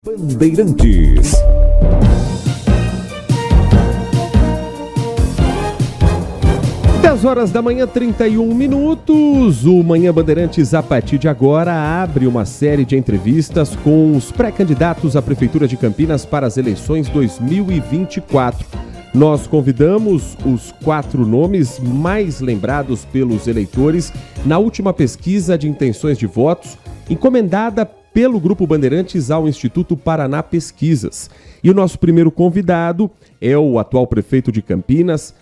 Bandeirantes. Horas da manhã, 31 minutos. O Manhã Bandeirantes, a partir de agora, abre uma série de entrevistas com os pré-candidatos à Prefeitura de Campinas para as eleições 2024. Nós convidamos os 4 nomes mais lembrados pelos eleitores na última pesquisa de intenções de votos, encomendada pelo Grupo Bandeirantes ao Instituto Paraná Pesquisas. E o nosso primeiro convidado é o atual prefeito de Campinas,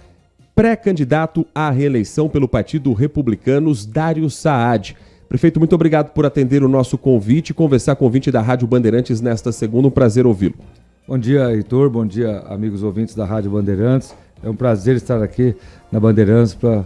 pré-candidato à reeleição pelo Partido Republicanos, Dário Saad. Prefeito, muito obrigado por atender o nosso convite e conversar com o ouvinte da Rádio Bandeirantes nesta segunda. Um prazer ouvi-lo. Bom dia, Heitor. Bom dia, amigos ouvintes da Rádio Bandeirantes. É um prazer estar aqui na Bandeirantes para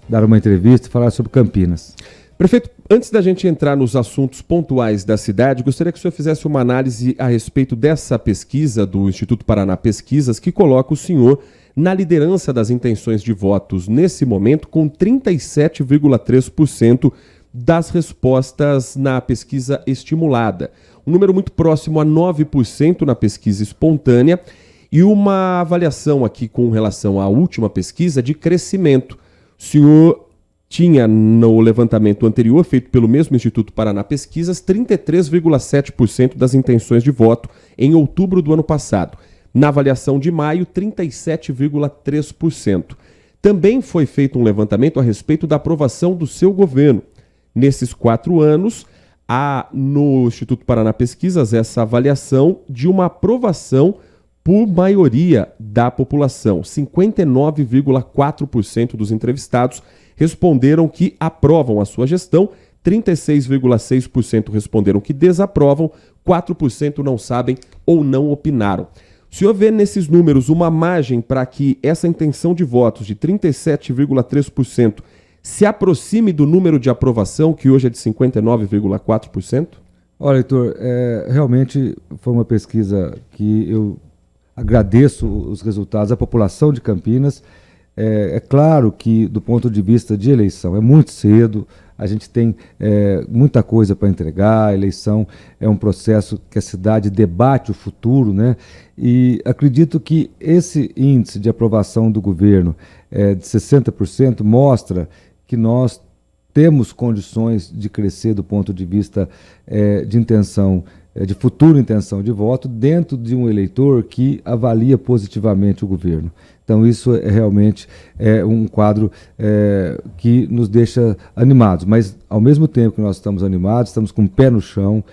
dar uma entrevista e falar sobre Campinas. Prefeito, antes da gente entrar nos assuntos pontuais da cidade, gostaria que o senhor fizesse uma análise a respeito dessa pesquisa do Instituto Paraná Pesquisas, que coloca o senhor na liderança das intenções de votos nesse momento, com 37,3% das respostas na pesquisa estimulada. Um número muito próximo a 9% na pesquisa espontânea e uma avaliação aqui com relação à última pesquisa de crescimento. O senhor tinha no levantamento anterior, feito pelo mesmo Instituto Paraná Pesquisas, 33,7% das intenções de voto em outubro do ano passado. Na avaliação de maio, 37,3%. Também foi feito um levantamento a respeito da aprovação do seu governo. Nesses 4 anos, há no Instituto Paraná Pesquisas essa avaliação de uma aprovação por maioria da população. 59,4% dos entrevistados responderam que aprovam a sua gestão, 36,6% responderam que desaprovam, 4% não sabem ou não opinaram. O senhor vê nesses números uma margem para que essa intenção de votos de 37,3% se aproxime do número de aprovação, que hoje é de 59,4%? Olha, Heitor, realmente foi uma pesquisa que eu agradeço os resultados à população de Campinas. É claro que, do ponto de vista de eleição, é muito cedo, a gente tem muita coisa para entregar, a eleição é um processo que a cidade debate o futuro, né? E acredito que esse índice de aprovação do governo de 60% mostra que nós temos condições de crescer do ponto de vista de intenção, de futura intenção de voto, dentro de um eleitor que avalia positivamente o governo. Então isso realmente um quadro que nos deixa animados, mas ao mesmo tempo que nós estamos animados, estamos com o pé no chão.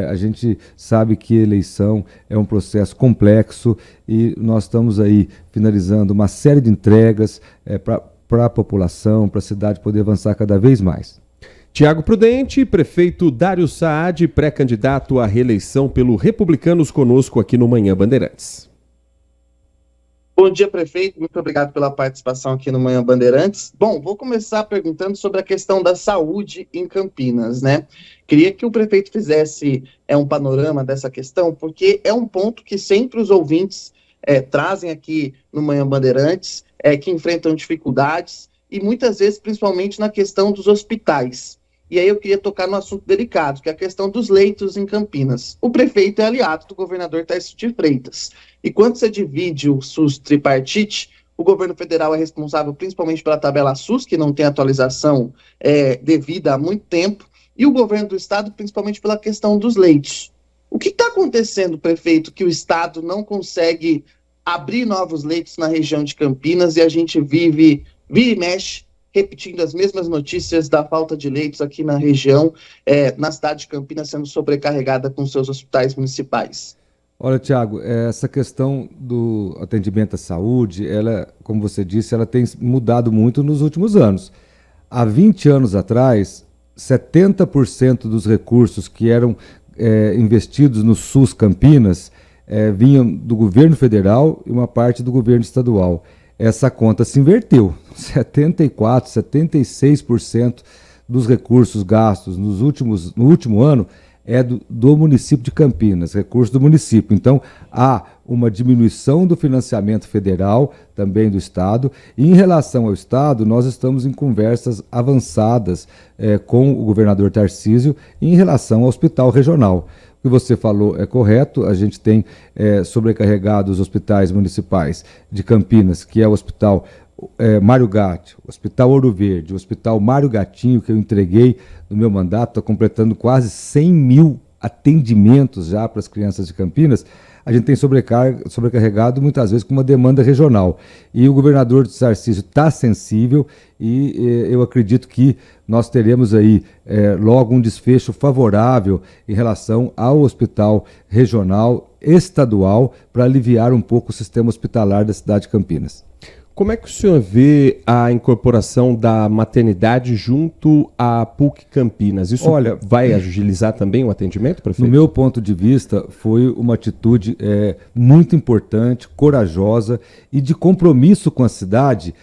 A gente sabe que eleição é um processo complexo e nós estamos aí finalizando uma série de entregas para a população, para a cidade poder avançar cada vez mais. Tiago Prudente, prefeito Dário Saad, pré-candidato à reeleição pelo Republicanos, conosco aqui no Manhã Bandeirantes. Bom dia, prefeito. Muito obrigado pela participação aqui no Manhã Bandeirantes. Bom, vou começar perguntando sobre a questão da saúde em Campinas, né? Queria que o prefeito fizesse um panorama dessa questão, porque é um ponto que sempre os ouvintes trazem aqui no Manhã Bandeirantes, que enfrentam dificuldades, e muitas vezes, principalmente na questão dos hospitais. E aí eu queria tocar no assunto delicado, que é a questão dos leitos em Campinas. O prefeito é aliado do governador Tarcísio de Freitas. E quando você divide o SUS tripartite, o governo federal é responsável principalmente pela tabela SUS, que não tem atualização devida há muito tempo, e o governo do estado principalmente pela questão dos leitos. O que está acontecendo, prefeito, que o estado não consegue abrir novos leitos na região de Campinas e a gente vira e mexe repetindo as mesmas notícias da falta de leitos aqui na região, na cidade de Campinas sendo sobrecarregada com seus hospitais municipais? Olha, Tiago, essa questão do atendimento à saúde, ela, como você disse, ela tem mudado muito nos últimos anos. Há 20 anos atrás, 70% dos recursos que eram investidos no SUS Campinas vinham do governo federal e uma parte do governo estadual. Essa conta se inverteu. 74%, 76% dos recursos gastos no último ano do município de Campinas, recursos do município. Então, há uma diminuição do financiamento federal, também do Estado. E em relação ao Estado, nós estamos em conversas avançadas com o governador Tarcísio em relação ao hospital regional. O que você falou é correto, a gente tem sobrecarregados os hospitais municipais de Campinas, que é o Hospital Mário Gatti, o Hospital Ouro Verde, o Hospital Mário Gatinho, que eu entreguei no meu mandato, está completando quase 100 mil atendimentos já para as crianças de Campinas. A gente tem sobrecarregado muitas vezes com uma demanda regional. E o governador de Tarcísio está sensível e eu acredito que nós teremos aí logo um desfecho favorável em relação ao hospital regional, estadual, para aliviar um pouco o sistema hospitalar da cidade de Campinas. Como é que o senhor vê a incorporação da maternidade junto à PUC Campinas? Isso vai agilizar também o atendimento, prefeito? No meu ponto de vista, foi uma atitude muito importante, corajosa e de compromisso com a cidade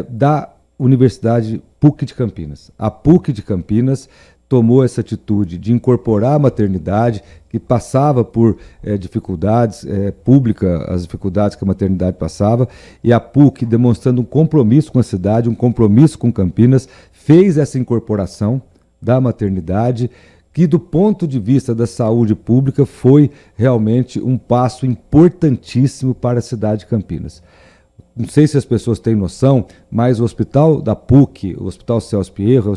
da Universidade PUC de Campinas. A PUC de Campinas tomou essa atitude de incorporar a maternidade, que passava por dificuldades públicas, as dificuldades que a maternidade passava, e a PUC, demonstrando um compromisso com a cidade, um compromisso com Campinas, fez essa incorporação da maternidade, que do ponto de vista da saúde pública foi realmente um passo importantíssimo para a cidade de Campinas. Não sei se as pessoas têm noção, mas o hospital da PUC, o Hospital Celso Pierro,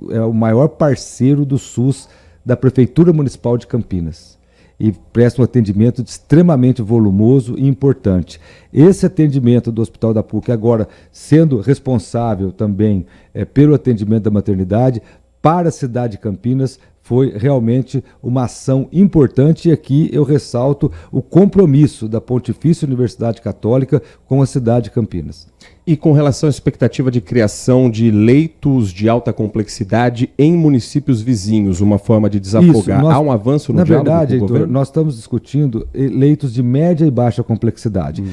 é o maior parceiro do SUS da Prefeitura Municipal de Campinas e presta um atendimento extremamente volumoso e importante. Esse atendimento do Hospital da PUC, agora sendo responsável também pelo atendimento da maternidade para a cidade de Campinas, foi realmente uma ação importante e aqui eu ressalto o compromisso da Pontifícia Universidade Católica com a cidade de Campinas. E com relação à expectativa de criação de leitos de alta complexidade em municípios vizinhos, uma forma de desafogar, há um avanço no diálogo com o governo? Na verdade, Heitor, nós estamos discutindo leitos de média e baixa complexidade.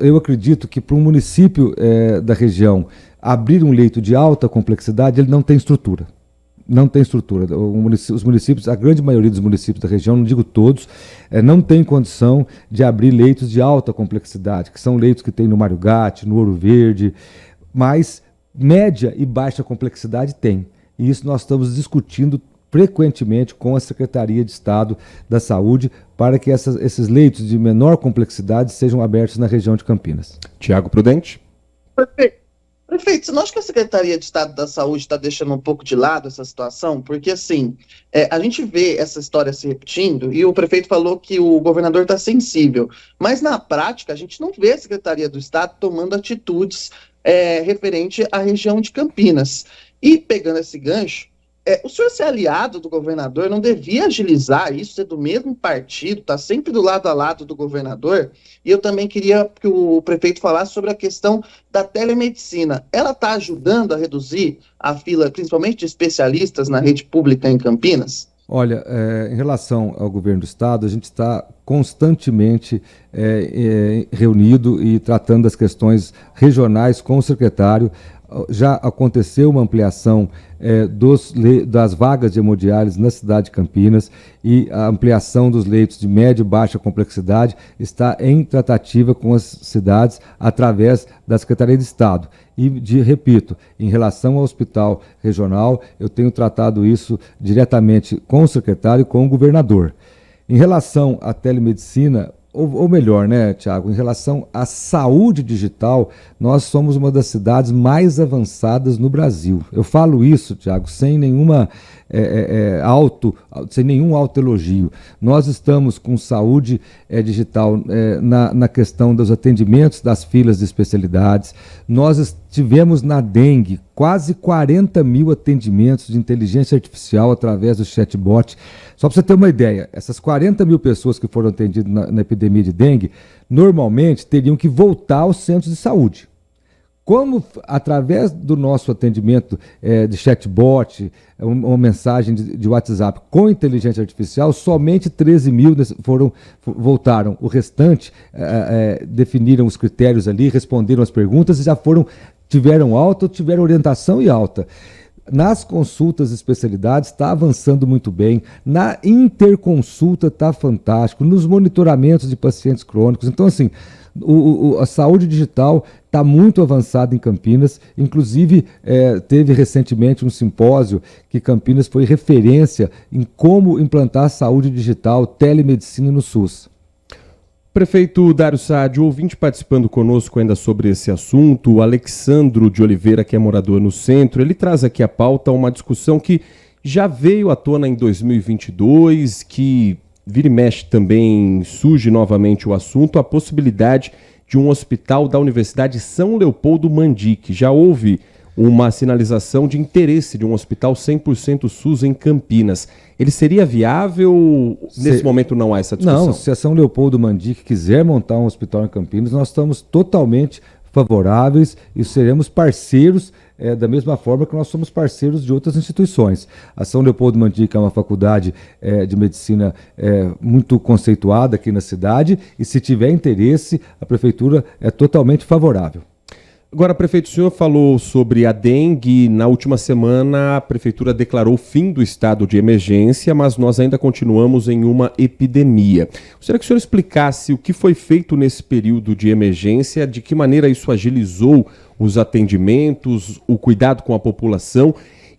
Eu acredito que para um município da região abrir um leito de alta complexidade, ele não tem estrutura. Não tem estrutura. Os municípios, a grande maioria dos municípios da região, não digo todos, não tem condição de abrir leitos de alta complexidade, que são leitos que tem no Mário Gatti, no Ouro Verde, mas média e baixa complexidade tem. E isso nós estamos discutindo frequentemente com a Secretaria de Estado da Saúde para que esses leitos de menor complexidade sejam abertos na região de Campinas. Tiago Prudente. Perfeito. Prefeito, você não acha que a Secretaria de Estado da Saúde está deixando um pouco de lado essa situação? Porque, assim, a gente vê essa história se repetindo e o prefeito falou que o governador está sensível, mas na prática a gente não vê a Secretaria do Estado tomando atitudes referente à região de Campinas. E, pegando esse gancho, o senhor ser aliado do governador não devia agilizar isso, ser do mesmo partido, tá sempre do lado a lado do governador? E eu também queria que o prefeito falasse sobre a questão da telemedicina. Ela está ajudando a reduzir a fila, principalmente de especialistas na rede pública em Campinas? Olha, em relação ao governo do estado, a gente está constantemente reunido e tratando das questões regionais com o secretário. Já aconteceu uma ampliação das vagas de hemodiálise na cidade de Campinas e a ampliação dos leitos de média e baixa complexidade está em tratativa com as cidades através da Secretaria de Estado. E, repito, em relação ao hospital regional, eu tenho tratado isso diretamente com o secretário e com o governador. Em relação à telemedicina, ou melhor, né, Tiago, em relação à saúde digital, nós somos uma das cidades mais avançadas no Brasil. Eu falo isso, Tiago, sem nenhuma sem nenhum autoelogio. Nós estamos com saúde digital na questão dos atendimentos das filas de especialidades. Nós tivemos na dengue quase 40 mil atendimentos de inteligência artificial através do chatbot. Só para você ter uma ideia, essas 40 mil pessoas que foram atendidas na epidemia de dengue, normalmente teriam que voltar aos centros de saúde. Como, através do nosso atendimento de chatbot, uma mensagem de WhatsApp com inteligência artificial, somente 13 mil voltaram. O restante definiram os critérios ali, responderam as perguntas e já tiveram alta ou tiveram orientação e alta. nas consultas de especialidades está avançando muito bem, na interconsulta está fantástico, nos monitoramentos de pacientes crônicos. Então, assim, a saúde digital está muito avançada em Campinas. Inclusive, teve recentemente um simpósio que Campinas foi referência em como implantar saúde digital, telemedicina no SUS. Prefeito Dário Saad, ouvinte participando conosco ainda sobre esse assunto, o Alexandro de Oliveira, que é morador no centro, ele traz aqui à pauta uma discussão que já veio à tona em 2022, que vira e mexe também surge novamente o assunto, a possibilidade de um hospital da Universidade São Leopoldo Mandique. Já houve uma sinalização de interesse de um hospital 100% SUS em Campinas. Ele seria viável? Nesse momento não há essa discussão? Não, se a São Leopoldo Mandique quiser montar um hospital em Campinas, nós estamos totalmente favoráveis e seremos parceiros da mesma forma que nós somos parceiros de outras instituições. A São Leopoldo Mandique é uma faculdade de medicina muito conceituada aqui na cidade e, se tiver interesse, a prefeitura é totalmente favorável. Agora, prefeito, o senhor falou sobre a dengue. Na última semana, a prefeitura declarou o fim do estado de emergência, mas nós ainda continuamos em uma epidemia. Gostaria que o senhor explicasse o que foi feito nesse período de emergência, de que maneira isso agilizou os atendimentos, o cuidado com a população.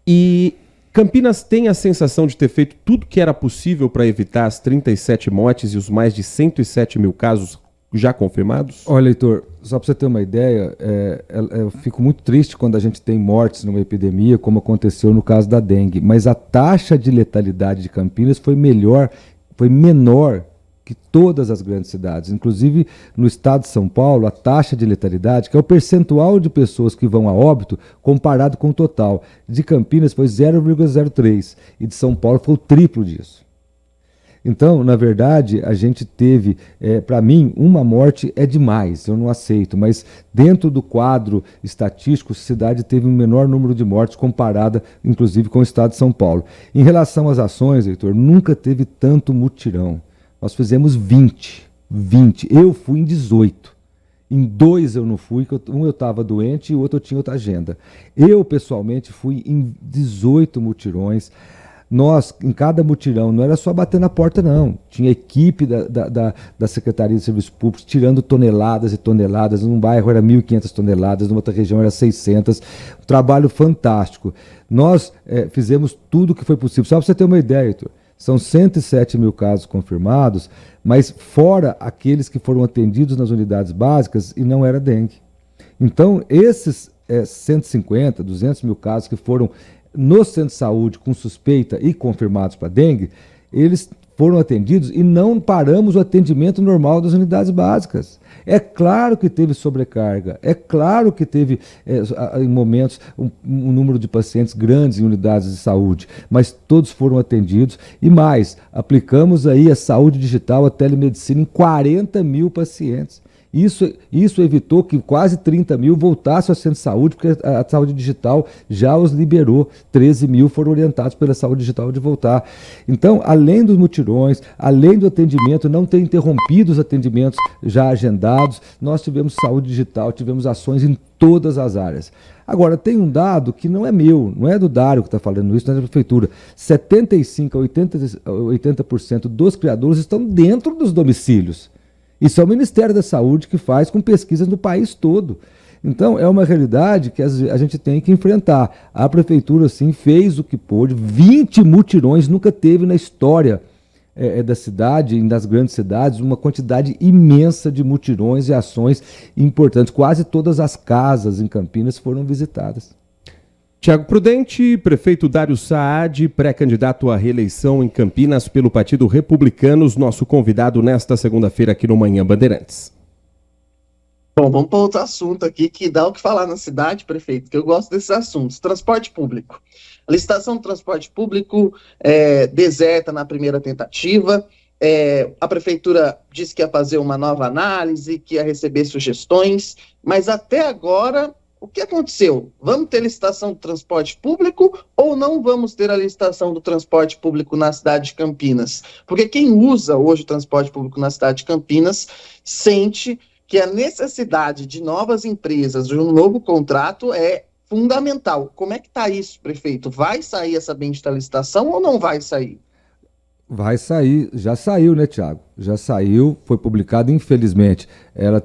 E Campinas tem a sensação de ter feito tudo que era possível para evitar as 37 mortes e os mais de 107 mil casos já confirmados? Olha, Heitor, só para você ter uma ideia, eu fico muito triste quando a gente tem mortes numa epidemia, como aconteceu no caso da dengue, mas a taxa de letalidade de Campinas foi menor que todas as grandes cidades. Inclusive, no estado de São Paulo, a taxa de letalidade, que é o percentual de pessoas que vão a óbito, comparado com o total, de Campinas foi 0,03 e de São Paulo foi o triplo disso. Então, na verdade, a gente teve, para mim, uma morte é demais, eu não aceito, mas dentro do quadro estatístico, a cidade teve um menor número de mortes comparada, inclusive, com o estado de São Paulo. Em relação às ações, Heitor, nunca teve tanto mutirão. Nós fizemos 20. Eu fui em 18. Em 2 eu não fui, um eu estava doente e o outro eu tinha outra agenda. Eu, pessoalmente, fui em 18 mutirões. Nós, em cada mutirão, não era só bater na porta, não. Tinha equipe da Secretaria de Serviços Públicos tirando toneladas e toneladas. Num bairro era 1.500 toneladas, numa outra região era 600. Um trabalho fantástico. Nós fizemos tudo o que foi possível. Só para você ter uma ideia, Heitor, são 107 mil casos confirmados, mas fora aqueles que foram atendidos nas unidades básicas e não era dengue. Então, esses 150, 200 mil casos que foram no centro de saúde com suspeita e confirmados para dengue, eles foram atendidos e não paramos o atendimento normal das unidades básicas. É claro que teve sobrecarga, é claro que teve, em momentos, um número de pacientes grandes em unidades de saúde, mas todos foram atendidos e mais, aplicamos aí a saúde digital, a telemedicina em 40 mil pacientes. Isso evitou que quase 30 mil voltassem ao centro de saúde, porque a saúde digital já os liberou. 13 mil foram orientados pela saúde digital de voltar. Então, além dos mutirões, além do atendimento, não ter interrompido os atendimentos já agendados, nós tivemos saúde digital, tivemos ações em todas as áreas. Agora, tem um dado que não é meu, não é do Dário que está falando isso, não é da prefeitura. 75% a 80% dos criadores estão dentro dos domicílios. Isso é o Ministério da Saúde que faz com pesquisas no país todo. Então, é uma realidade que a gente tem que enfrentar. A prefeitura, sim, fez o que pôde. 20 mutirões, nunca teve na história da cidade, das grandes cidades, uma quantidade imensa de mutirões e ações importantes. Quase todas as casas em Campinas foram visitadas. Tiago Prudente, prefeito Dário Saad, pré-candidato à reeleição em Campinas pelo Partido Republicanos, nosso convidado nesta segunda-feira aqui no Manhã Bandeirantes. Bom, vamos para outro assunto aqui que dá o que falar na cidade, prefeito, que eu gosto desses assuntos. Transporte público. A licitação do transporte público deserta na primeira tentativa. A prefeitura disse que ia fazer uma nova análise, que ia receber sugestões, mas até agora... O que aconteceu? Vamos ter licitação do transporte público ou não vamos ter a licitação do transporte público na cidade de Campinas? Porque quem usa hoje o transporte público na cidade de Campinas sente que a necessidade de novas empresas, de um novo contrato, é fundamental. Como é que está isso, prefeito? Vai sair essa bendita licitação ou não vai sair? Vai sair, já saiu, né, Tiago? Já saiu, foi publicado, infelizmente, ela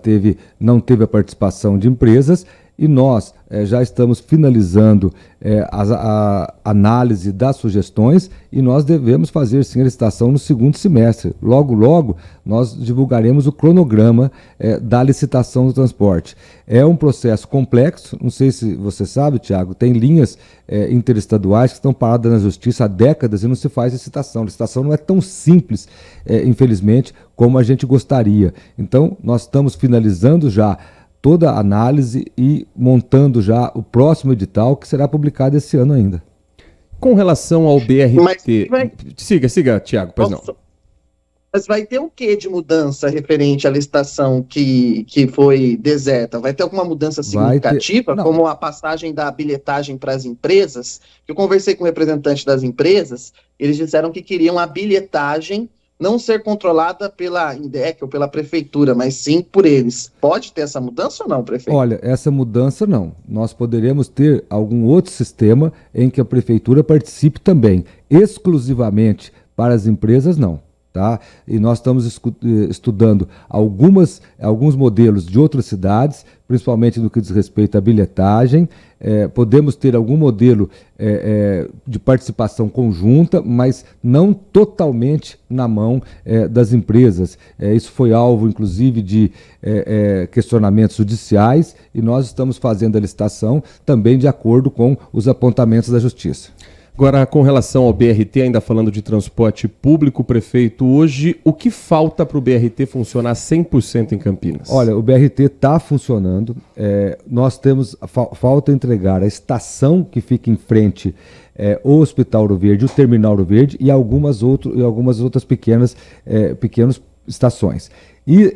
não teve a participação de empresas e nós já estamos finalizando a análise das sugestões e nós devemos fazer sim a licitação no segundo semestre. Logo, logo, nós divulgaremos o cronograma da licitação do transporte. É um processo complexo, não sei se você sabe, Tiago, tem linhas interestaduais que estão paradas na justiça há décadas e não se faz licitação. A licitação não é tão simples, infelizmente, como a gente gostaria. Então, nós estamos finalizando já toda a análise e montando já o próximo edital que será publicado esse ano ainda. Com relação ao BRT... Siga, Tiago, pois não. Mas vai ter o que de mudança referente à licitação que foi deserta? Vai ter alguma mudança significativa, como a passagem da bilhetagem para as empresas? Eu conversei com representantes das empresas, eles disseram que queriam a bilhetagem não ser controlada pela INDEC ou pela prefeitura, mas sim por eles. Pode ter essa mudança ou não, prefeito? Olha, essa mudança não. Nós poderemos ter algum outro sistema em que a prefeitura participe também. Exclusivamente para as empresas, não. Tá? E nós estamos estudando alguns modelos de outras cidades, principalmente no que diz respeito à bilhetagem. Podemos ter algum modelo de participação conjunta, mas não totalmente na mão das empresas. Isso foi alvo, inclusive, de questionamentos judiciais e nós estamos fazendo a licitação também de acordo com os apontamentos da Justiça. Agora, com relação ao BRT, ainda falando de transporte público, prefeito, hoje, o que falta para o BRT funcionar 100% em Campinas? Olha, o BRT está funcionando, nós temos, falta entregar a estação que fica em frente ao Hospital Ouro Verde, o Terminal Ouro Verde e algumas outras pequenas estações. E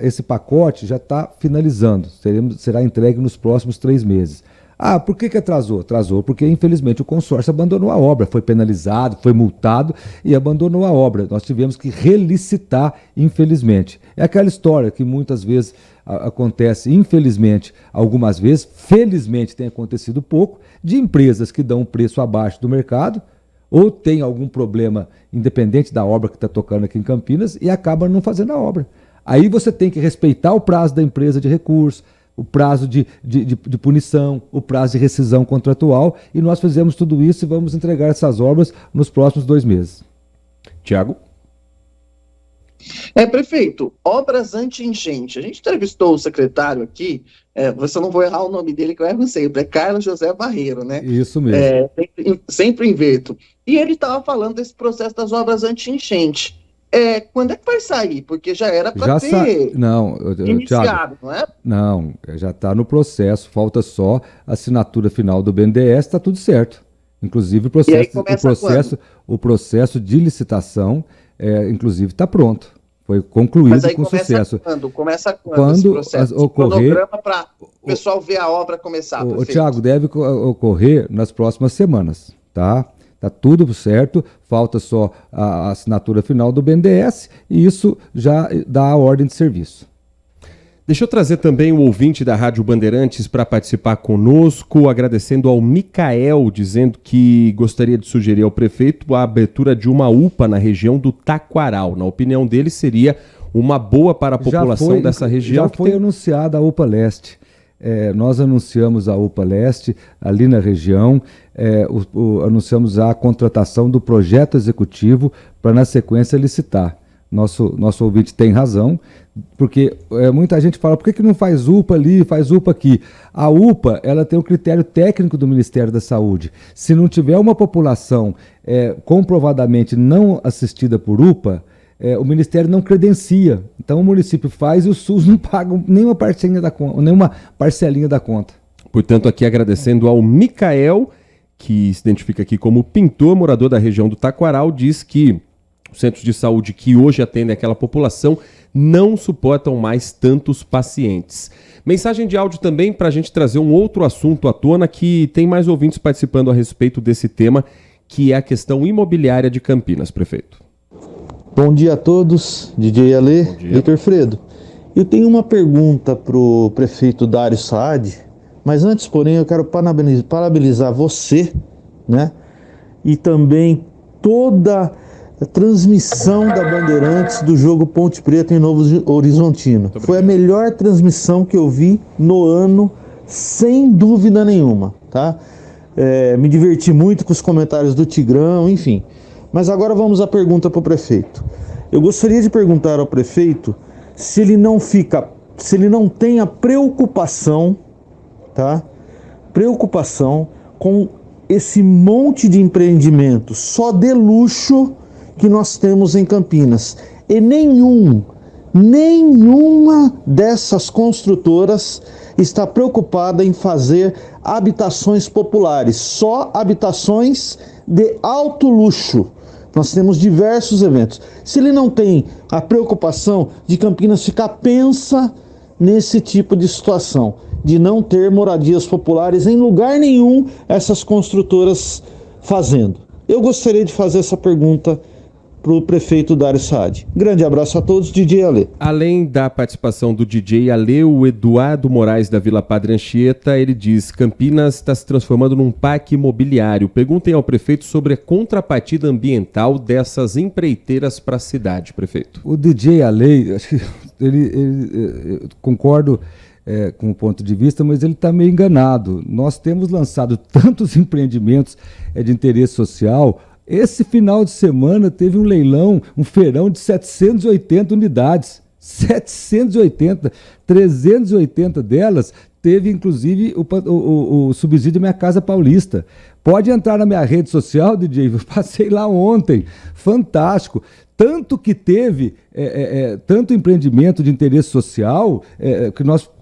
esse pacote já está finalizando, será entregue nos próximos 3 meses. Ah, por que atrasou? Atrasou porque, infelizmente, o consórcio abandonou a obra, foi penalizado, foi multado e abandonou a obra. Nós tivemos que relicitar, infelizmente. É aquela história que muitas vezes acontece, infelizmente, algumas vezes, felizmente tem acontecido pouco, de empresas que dão um preço abaixo do mercado ou tem algum problema independente da obra que está tocando aqui em Campinas e acaba não fazendo a obra. Aí você tem que respeitar o prazo da empresa de recurso, o prazo de punição, o prazo de rescisão contratual, e nós fizemos tudo isso e vamos entregar essas obras nos próximos 2 meses. Tiago? Prefeito, obras anti-enchente. A gente entrevistou o secretário aqui, você não vou errar o nome dele que eu erro sempre, é Carlos José Barreiro, né? Isso mesmo. Sempre inverto. E ele estava falando desse processo das obras anti-enchente. Quando é que vai sair? Porque já era para ter iniciado, Thiago, não é? Não, já está no processo, falta só a assinatura final do BNDES, está tudo certo. Inclusive o processo de licitação, inclusive, está pronto. Foi concluído com sucesso. Começa quando esse processo? Ocorrer para o pessoal ver a obra começar. O Thiago, deve ocorrer nas próximas semanas, tá? Está tudo certo, falta só a assinatura final do BNDES e isso já dá a ordem de serviço. Deixa eu trazer também o ouvinte da Rádio Bandeirantes para participar conosco, agradecendo ao Micael, dizendo que gostaria de sugerir ao prefeito a abertura de uma UPA na região do Taquaral. Na opinião dele, seria uma boa para a população dessa região. Já foi anunciada a UPA Leste. Nós anunciamos a UPA Leste ali na região, anunciamos a contratação do projeto executivo para na sequência licitar. Nosso ouvinte tem razão, porque muita gente fala, por que não faz UPA ali, faz UPA aqui? A UPA, ela tem o critério técnico do Ministério da Saúde. Se não tiver uma população comprovadamente não assistida por UPA, o Ministério não credencia. Então o município faz e o SUS não paga nenhuma parcelinha da conta. Portanto, aqui agradecendo ao Micael, que se identifica aqui como pintor, morador da região do Taquaral, diz que os centros de saúde que hoje atendem aquela população não suportam mais tantos pacientes. Mensagem de áudio também para a gente trazer um outro assunto à tona, que tem mais ouvintes participando a respeito desse tema, que é a questão imobiliária de Campinas, prefeito. Bom dia a todos, DJ Ale, Vitor Fredo. Eu tenho uma pergunta para o prefeito Dário Saad, Mas antes, porém, eu quero parabenizar você, né? E também toda a transmissão da Bandeirantes do jogo Ponte Preta em Novo Horizontino. Foi a melhor transmissão que eu vi no ano, sem dúvida nenhuma, tá? Me diverti muito com os comentários do Tigrão, enfim. Mas agora vamos à pergunta para o prefeito. Eu gostaria de perguntar ao prefeito se ele não tem a preocupação, tá? Preocupação com esse monte de empreendimento só de luxo que nós temos em Campinas. E nenhuma dessas construtoras está preocupada em fazer habitações populares, só habitações de alto luxo. Nós temos diversos eventos. Se ele não tem a preocupação de Campinas ficar pensa nesse tipo de situação, de não ter moradias populares em lugar nenhum, essas construtoras fazendo. Eu gostaria de fazer essa pergunta para o prefeito Dario Saad. Grande abraço a todos, DJ Ale. Além da participação do DJ Ale, o Eduardo Moraes da Vila Padre Anchieta, ele diz: Campinas está se transformando num parque imobiliário. Perguntem ao prefeito sobre a contrapartida ambiental dessas empreiteiras para a cidade, prefeito. O DJ Ale, acho que eu concordo com o ponto de vista, mas ele está meio enganado. Nós temos lançado tantos empreendimentos de interesse social. Esse final de semana teve um leilão, um feirão de 780 unidades. 780, 380 delas teve inclusive o subsídio Minha Casa Paulista. Pode entrar na minha rede social, DJ, eu passei lá ontem, fantástico. Tanto que teve tanto empreendimento de interesse social,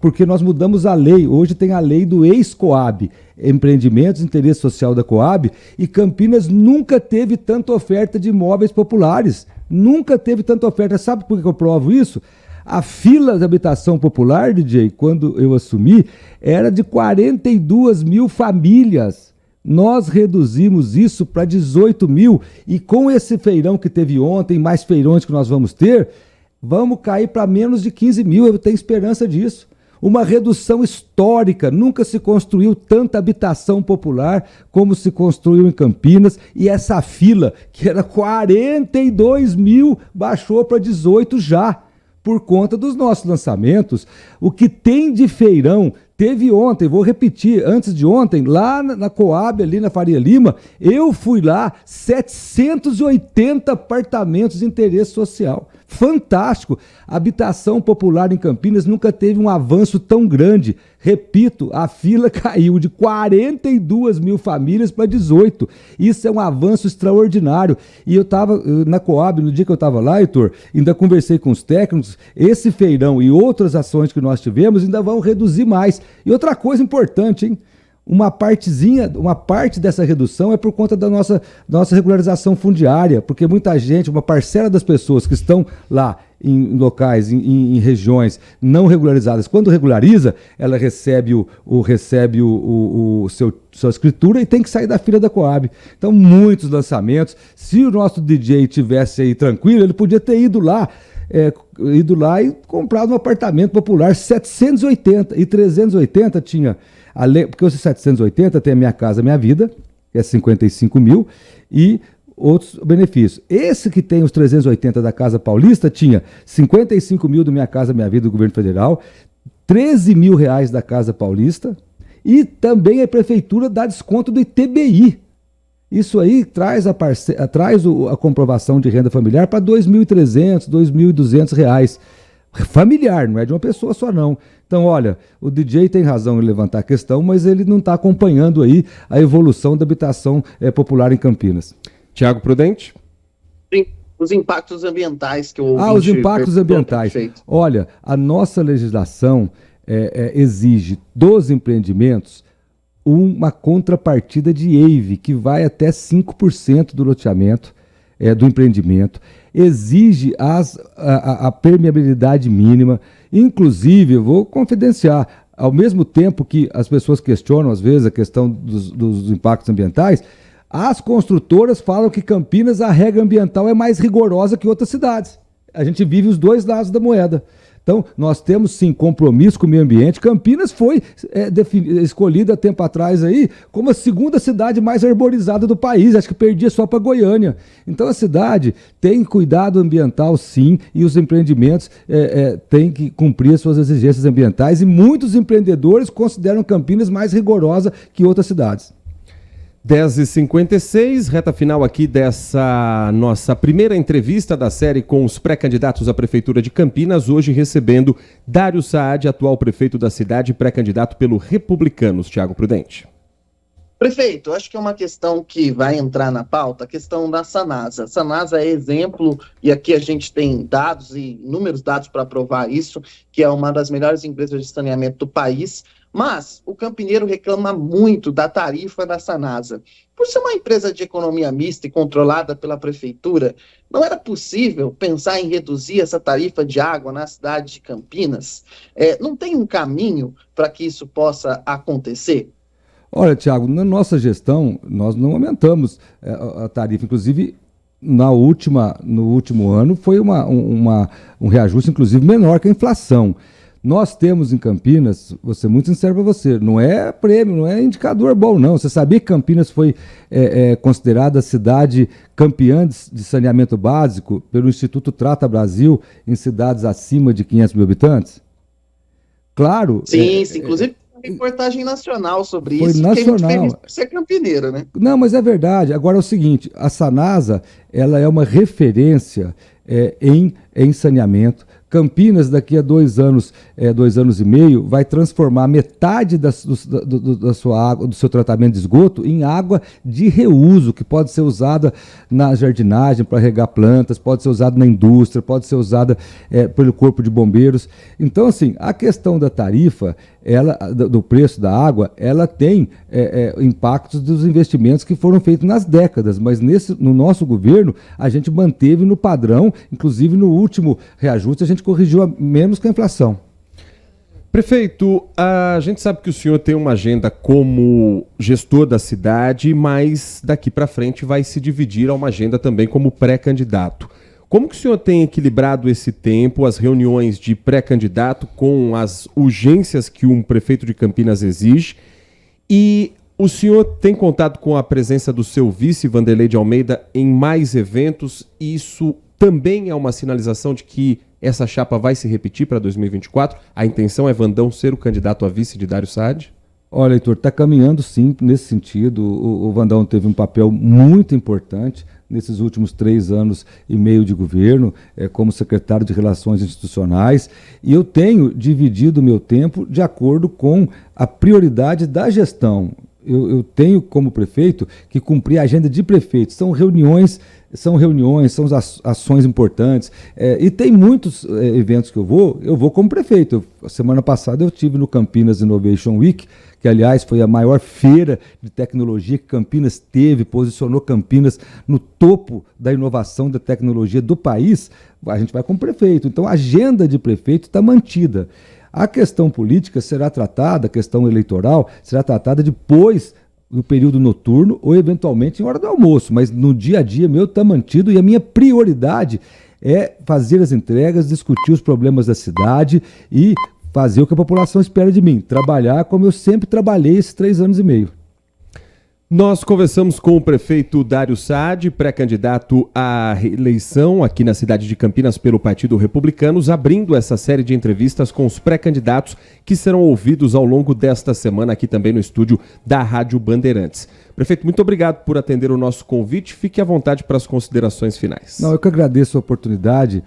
porque nós mudamos a lei. Hoje tem a lei do ex-Coab, empreendimentos de interesse social da Coab, e Campinas nunca teve tanta oferta de imóveis populares. Nunca teve tanta oferta. Sabe por que eu provo isso? A fila de habitação popular, DJ, quando eu assumi, era de 42 mil famílias. Nós reduzimos isso para 18 mil e com esse feirão que teve ontem, mais feirões que nós vamos ter, vamos cair para menos de 15 mil, eu tenho esperança disso. Uma redução histórica, nunca se construiu tanta habitação popular como se construiu em Campinas, e essa fila, que era 42 mil, baixou para 18 já, por conta dos nossos lançamentos. O que tem de feirão, teve ontem, vou repetir, antes de ontem, lá na Coab, ali na Faria Lima, eu fui lá, 780 apartamentos de interesse social. Fantástico! A habitação popular em Campinas nunca teve um avanço tão grande. Repito, a fila caiu de 42 mil famílias para 18. Isso é um avanço extraordinário. E eu estava na Coab, no dia que eu estava lá, Heitor, ainda conversei com os técnicos, esse feirão e outras ações que nós tivemos ainda vão reduzir mais. E outra coisa importante, hein? Uma parte dessa redução é por conta da nossa regularização fundiária, porque muita gente, uma parcela das pessoas que estão lá em locais, em regiões não regularizadas, quando regulariza, ela recebe sua escritura e tem que sair da fila da Coab. Então, muitos lançamentos. Se o nosso DJ tivesse aí tranquilo, ele podia ter ido lá e comprado um apartamento popular. 780 e 380 tinha, porque os 780 tem a Minha Casa Minha Vida, que é 55 mil, e outros benefícios. Esse que tem os 380 da Casa Paulista tinha 55 mil do Minha Casa Minha Vida do governo federal, 13 mil reais da Casa Paulista, e também a prefeitura dá desconto do ITBI. Isso aí traz a comprovação de renda familiar para R$ 2.300, R$ 2.200 reais. Familiar, não é de uma pessoa só não. Então, olha, o DJ tem razão em levantar a questão, mas ele não está acompanhando aí a evolução da habitação popular em Campinas. Tiago Prudente? Sim, os impactos ambientais que eu os impactos ambientais. Olha, a nossa legislação exige dos empreendimentos uma contrapartida de EIV, que vai até 5% do loteamento do empreendimento, exige a permeabilidade mínima. Inclusive, eu vou confidenciar, ao mesmo tempo que as pessoas questionam, às vezes, a questão dos impactos ambientais, as construtoras falam que Campinas, a regra ambiental é mais rigorosa que outras cidades. A gente vive os dois lados da moeda. Então, nós temos sim compromisso com o meio ambiente. Campinas foi escolhida há tempo atrás aí como a segunda cidade mais arborizada do país, acho que perdia só para Goiânia. Então a cidade tem cuidado ambiental sim, e os empreendimentos têm que cumprir as suas exigências ambientais, e muitos empreendedores consideram Campinas mais rigorosa que outras cidades. 10h56, reta final aqui dessa nossa primeira entrevista da série com os pré-candidatos à Prefeitura de Campinas, hoje recebendo Dário Saad, atual prefeito da cidade, pré-candidato pelo Republicanos. Tiago Prudente. Prefeito, acho que é uma questão que vai entrar na pauta, a questão da Sanasa. A Sanasa é exemplo, e aqui a gente tem dados e inúmeros dados para provar isso, que é uma das melhores empresas de saneamento do país, mas o campineiro reclama muito da tarifa da Sanasa. Por ser uma empresa de economia mista e controlada pela prefeitura, não era possível pensar em reduzir essa tarifa de água na cidade de Campinas? Não tem um caminho para que isso possa acontecer? Olha, Tiago, na nossa gestão, nós não aumentamos a tarifa. Inclusive, no último ano, foi um reajuste, inclusive, menor que a inflação. Nós temos em Campinas, vou ser muito sincero para você, não é prêmio, não é indicador bom, não. Você sabia que Campinas foi considerada a cidade campeã de saneamento básico pelo Instituto Trata Brasil em cidades acima de 500 mil habitantes? Claro. Sim, inclusive reportagem nacional sobre foi isso, nacional. Que a gente fez por ser campineiro, né? Não, mas é verdade. Agora é o seguinte, a Sanasa, ela é uma referência em saneamento. Campinas, daqui a 2 anos, 2 anos e meio, vai transformar metade da sua água, do seu tratamento de esgoto em água de reuso, que pode ser usada na jardinagem para regar plantas, pode ser usada na indústria, pode ser usada pelo corpo de bombeiros. Então, assim, a questão da tarifa, do preço da água, ela tem impactos dos investimentos que foram feitos nas décadas, mas no nosso governo, a gente manteve no padrão, inclusive no último reajuste, a gente corrigiu menos que a inflação. Prefeito, a gente sabe que o senhor tem uma agenda como gestor da cidade, mas daqui para frente vai se dividir a uma agenda também como pré-candidato. Como que o senhor tem equilibrado esse tempo, as reuniões de pré-candidato com as urgências que um prefeito de Campinas exige? E o senhor tem contado com a presença do seu vice, Vanderlei de Almeida, em mais eventos? Isso também é uma sinalização de que essa chapa vai se repetir para 2024? A intenção é Vandão ser o candidato a vice de Dário Saad? Olha, Heitor, está caminhando sim nesse sentido. O Vandão teve um papel muito importante nesses últimos 3 anos e meio de governo, como secretário de Relações Institucionais, e eu tenho dividido o meu tempo de acordo com a prioridade da gestão. Eu tenho, como prefeito, que cumprir a agenda de prefeito. São reuniões, são ações importantes. E tem muitos eventos que eu vou como prefeito. Semana passada eu estive no Campinas Innovation Week, que aliás foi a maior feira de tecnologia que Campinas teve, posicionou Campinas no topo da inovação da tecnologia do país. A gente vai como prefeito. Então a agenda de prefeito está mantida. A questão política será tratada, a questão eleitoral será tratada depois do período noturno ou eventualmente em hora do almoço, mas no dia a dia meu está mantido, e a minha prioridade é fazer as entregas, discutir os problemas da cidade e fazer o que a população espera de mim, trabalhar como eu sempre trabalhei esses 3 anos e meio. Nós conversamos com o prefeito Dário Saad, pré-candidato à reeleição aqui na cidade de Campinas pelo Partido Republicanos, abrindo essa série de entrevistas com os pré-candidatos que serão ouvidos ao longo desta semana aqui também no estúdio da Rádio Bandeirantes. Prefeito, muito obrigado por atender o nosso convite. Fique à vontade para as considerações finais. Não, eu que agradeço a oportunidade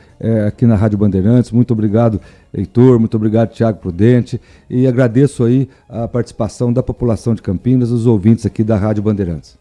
aqui na Rádio Bandeirantes. Muito obrigado, Heitor. Muito obrigado, Tiago Prudente. E agradeço aí a participação da população de Campinas, os ouvintes aqui da Rádio Bandeirantes.